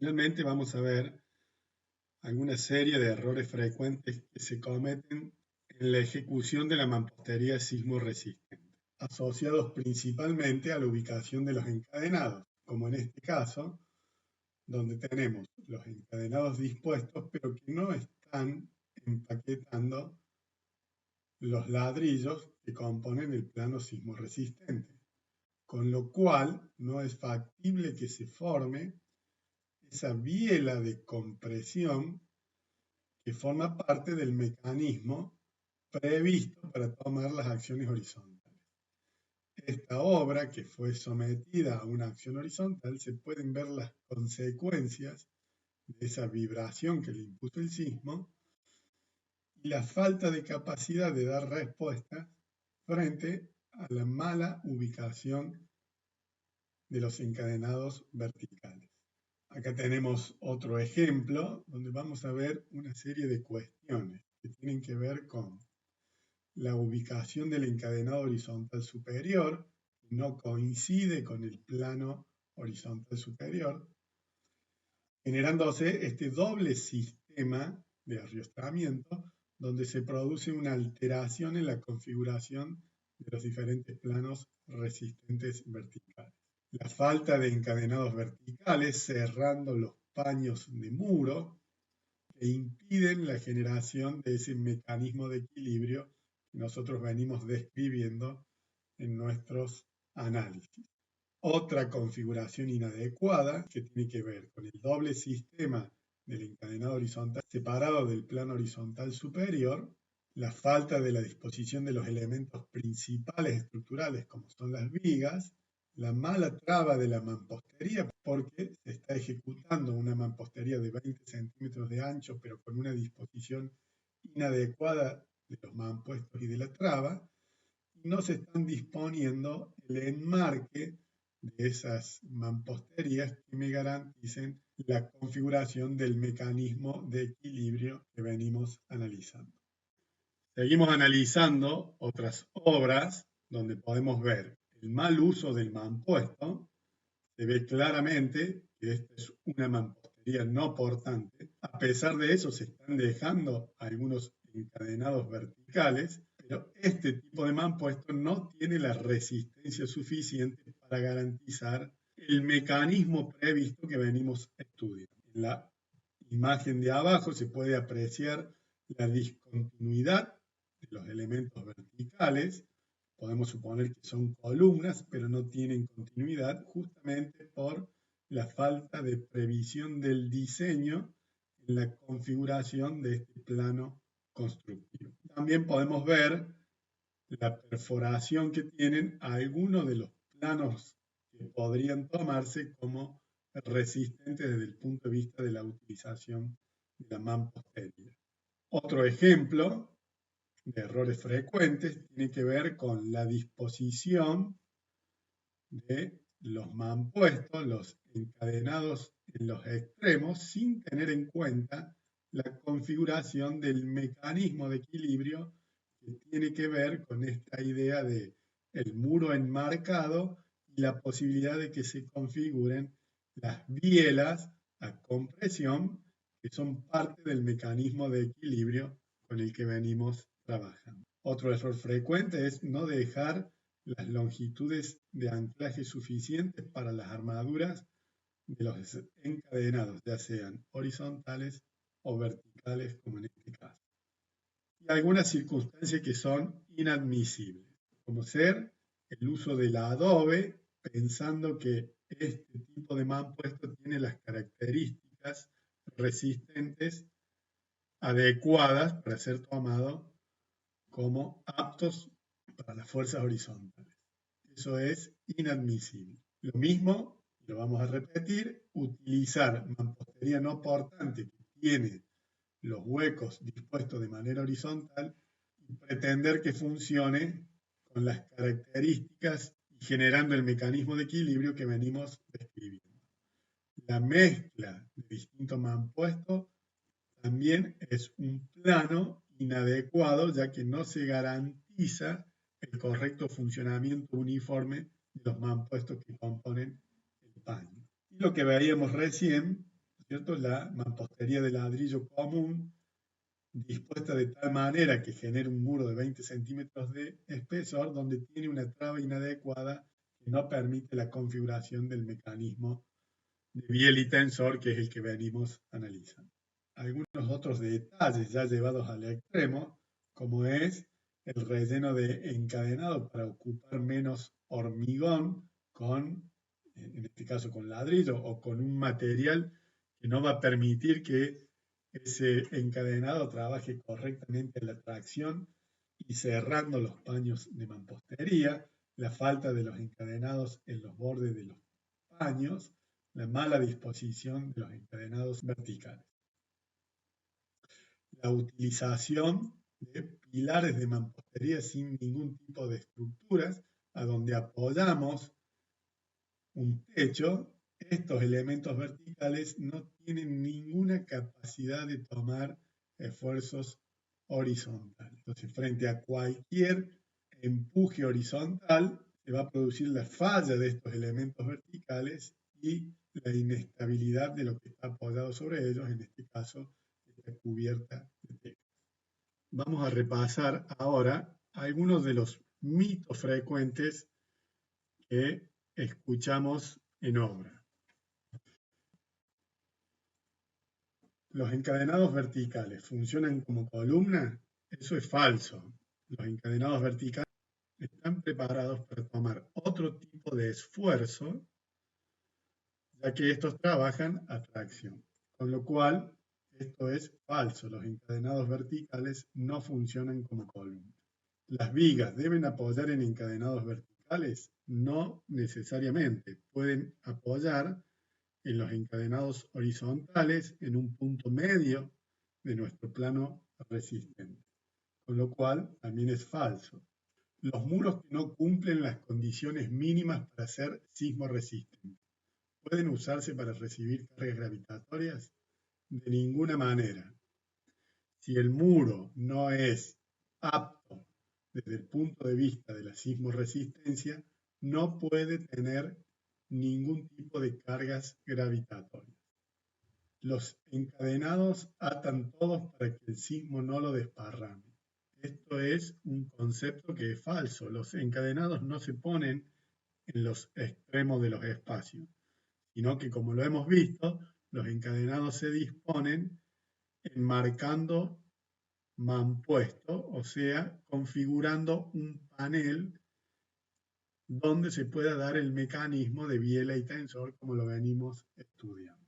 Finalmente vamos a ver alguna serie de errores frecuentes que se cometen en la ejecución de la mampostería sismo-resistente, asociados principalmente a la ubicación de los encadenados, como en este caso, donde tenemos los encadenados dispuestos, pero que no están empaquetando los ladrillos que componen el plano sismo-resistente, con lo cual no es factible que se forme esa biela de compresión que forma parte del mecanismo previsto para tomar las acciones horizontales. Esta obra, que fue sometida a una acción horizontal, se pueden ver las consecuencias de esa vibración que le impuso el sismo y la falta de capacidad de dar respuesta frente a la mala ubicación de los encadenados verticales. Acá tenemos otro ejemplo donde vamos a ver una serie de cuestiones que tienen que ver con la ubicación del encadenado horizontal superior, que no coincide con el plano horizontal superior, generándose este doble sistema de arrastramiento donde se produce una alteración en la configuración de los diferentes planos resistentes verticales. La falta de encadenados verticales cerrando los paños de muro que impiden la generación de ese mecanismo de equilibrio que nosotros venimos describiendo en nuestros análisis. Otra configuración inadecuada que tiene que ver con el doble sistema del encadenado horizontal separado del plano horizontal superior, la falta de la disposición de los elementos principales estructurales como son las vigas, la mala traba de la mampostería porque se está ejecutando una mampostería de 20 centímetros de ancho pero con una disposición inadecuada de los mampuestos y de la traba, y no se están disponiendo el enmarque de esas mamposterías que me garanticen la configuración del mecanismo de equilibrio que venimos analizando. Seguimos analizando otras obras donde podemos ver el mal uso del mampuesto. Se ve claramente que esta es una mampostería no portante. A pesar de eso, se están dejando algunos encadenados verticales, pero este tipo de mampuesto no tiene la resistencia suficiente para garantizar el mecanismo previsto que venimos estudiando. En la imagen de abajo se puede apreciar la discontinuidad de los elementos verticales. Podemos suponer que son columnas, pero no tienen continuidad justamente por la falta de previsión del diseño en la configuración de este plano constructivo. También podemos ver la perforación que tienen algunos de los planos que podrían tomarse como resistentes desde el punto de vista de la utilización de la mampostería. Otro ejemplo de errores frecuentes tiene que ver con la disposición de los mampuestos, los encadenados en los extremos, sin tener en cuenta la configuración del mecanismo de equilibrio que tiene que ver con esta idea de el muro enmarcado y la posibilidad de que se configuren las bielas a compresión, que son parte del mecanismo de equilibrio con el que venimos trabajando. Otro error frecuente es no dejar las longitudes de anclaje suficientes para las armaduras de los encadenados, ya sean horizontales o verticales, como en este caso. Y algunas circunstancias que son inadmisibles, como ser el uso del adobe, pensando que este tipo de mampuesto tiene las características resistentes adecuadas para ser tomado como aptos para las fuerzas horizontales. Eso es inadmisible. Lo mismo, lo vamos a repetir, utilizar mampostería no portante que tiene los huecos dispuestos de manera horizontal y pretender que funcione con las características y generando el mecanismo de equilibrio que venimos describiendo. La mezcla de distintos mampuestos también es un plano inadecuado, ya que no se garantiza el correcto funcionamiento uniforme de los mampuestos que componen el paño. Y lo que veíamos recién cierto? La mampostería de ladrillo común, dispuesta de tal manera que genera un muro de 20 centímetros de espesor, donde tiene una traba inadecuada que no permite la configuración del mecanismo de biel y tensor, que es el que venimos analizando. Algunos otros detalles ya llevados al extremo, como es el relleno de encadenado para ocupar menos hormigón en este caso con ladrillo o con un material que no va a permitir que ese encadenado trabaje correctamente en la tracción y cerrando los paños de mampostería, la falta de los encadenados en los bordes de los paños, la mala disposición de los encadenados verticales. La utilización de pilares de mampostería sin ningún tipo de estructuras, a donde apoyamos un techo, estos elementos verticales no tienen ninguna capacidad de tomar esfuerzos horizontales. Entonces, frente a cualquier empuje horizontal, se va a producir la falla de estos elementos verticales y la inestabilidad de lo que está apoyado sobre ellos, en este caso, esta cubierta de techo. Vamos a repasar ahora algunos de los mitos frecuentes que escuchamos en obra. ¿Los encadenados verticales funcionan como columna? Eso es falso. Los encadenados verticales están preparados para tomar otro tipo de esfuerzo, ya que estos trabajan a tracción. Con lo cual, esto es falso. Los encadenados verticales no funcionan como columna. ¿Las vigas deben apoyar en encadenados verticales? No necesariamente. Pueden apoyar en los encadenados horizontales en un punto medio de nuestro plano resistente, con lo cual también es falso. Los muros que no cumplen las condiciones mínimas para ser sismo resistentes, ¿pueden usarse para recibir cargas gravitatorias? De ninguna manera. Si el muro no es apto desde el punto de vista de la sismoresistencia, no puede tener ningún tipo de cargas gravitatorias. Los encadenados atan todos para que el sismo no lo desparrame. Esto es un concepto que es falso. Los encadenados no se ponen en los extremos de los espacios, sino que, como lo hemos visto, los encadenados se disponen enmarcando mampuesto, o sea, configurando un panel donde se pueda dar el mecanismo de biela y tensor como lo venimos estudiando.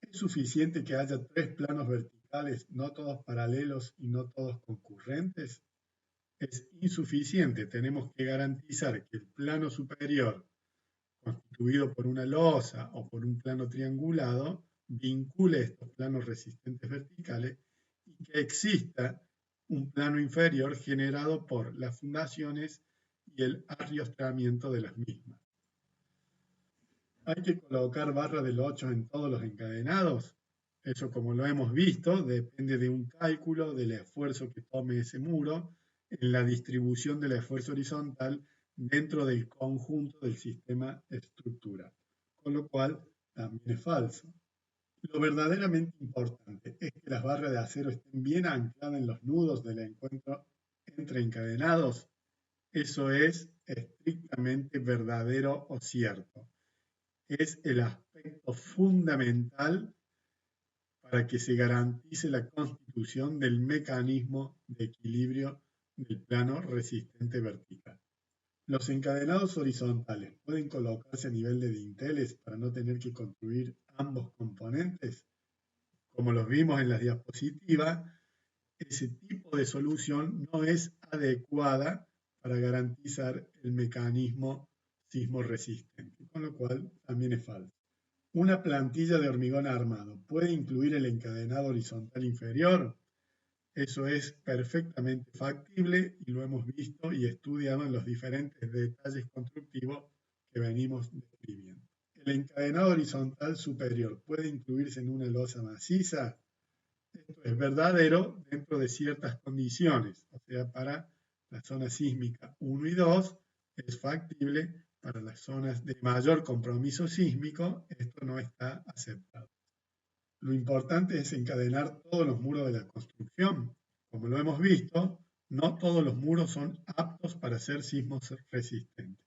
¿Es suficiente que haya 3 planos verticales, no todos paralelos y no todos concurrentes? Es insuficiente. Tenemos que garantizar que el plano superior, constituido por una losa o por un plano triangulado, vincule estos planos resistentes verticales y que exista un plano inferior generado por las fundaciones y el arriostramiento de las mismas. ¿Hay que colocar barra del 8 en todos los encadenados? Eso, como lo hemos visto, depende de un cálculo del esfuerzo que tome ese muro en la distribución del esfuerzo horizontal dentro del conjunto del sistema estructural, con lo cual también es falso. Lo verdaderamente importante es que las barras de acero estén bien ancladas en los nudos del encuentro entre encadenados. Eso es estrictamente verdadero o cierto. Es el aspecto fundamental para que se garantice la constitución del mecanismo de equilibrio del plano resistente vertical. Los encadenados horizontales pueden colocarse a nivel de dinteles para no tener que construir ambos componentes. Como los vimos en la diapositiva, ese tipo de solución no es adecuada para garantizar el mecanismo sismo resistente, con lo cual también es falso. ¿Una plantilla de hormigón armado puede incluir el encadenado horizontal inferior? Eso es perfectamente factible y lo hemos visto y estudiado en los diferentes detalles constructivos que venimos describiendo. ¿El encadenado horizontal superior puede incluirse en una losa maciza? Esto es verdadero dentro de ciertas condiciones, o sea, para la zona sísmica 1 y 2 es factible. Para las zonas de mayor compromiso sísmico, esto no está aceptado. Lo importante es encadenar todos los muros de la construcción. Como lo hemos visto, no todos los muros son aptos para ser sismos resistentes.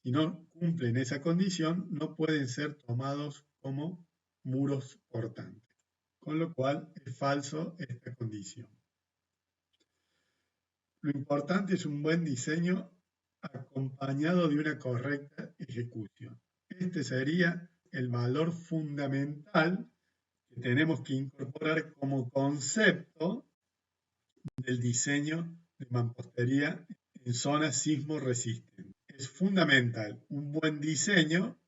Si no cumplen esa condición, no pueden ser tomados como muros portantes, con lo cual es falso esta condición. Lo importante es un buen diseño acompañado de una correcta ejecución. Este sería el valor fundamental que tenemos que incorporar como concepto del diseño de mampostería en zonas sismo resistentes. Es fundamental un buen diseño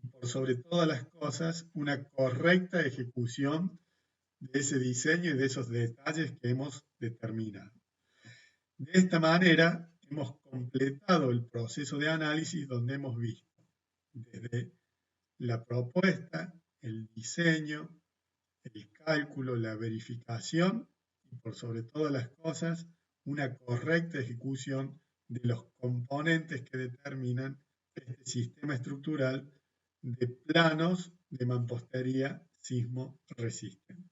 y por sobre todas las cosas una correcta ejecución de ese diseño y de esos detalles que hemos determinado. De esta manera hemos completado el proceso de análisis donde hemos visto desde la propuesta, el diseño, el cálculo, la verificación y por sobre todas las cosas una correcta ejecución de los componentes que determinan este sistema estructural de planos de mampostería sismo resistente.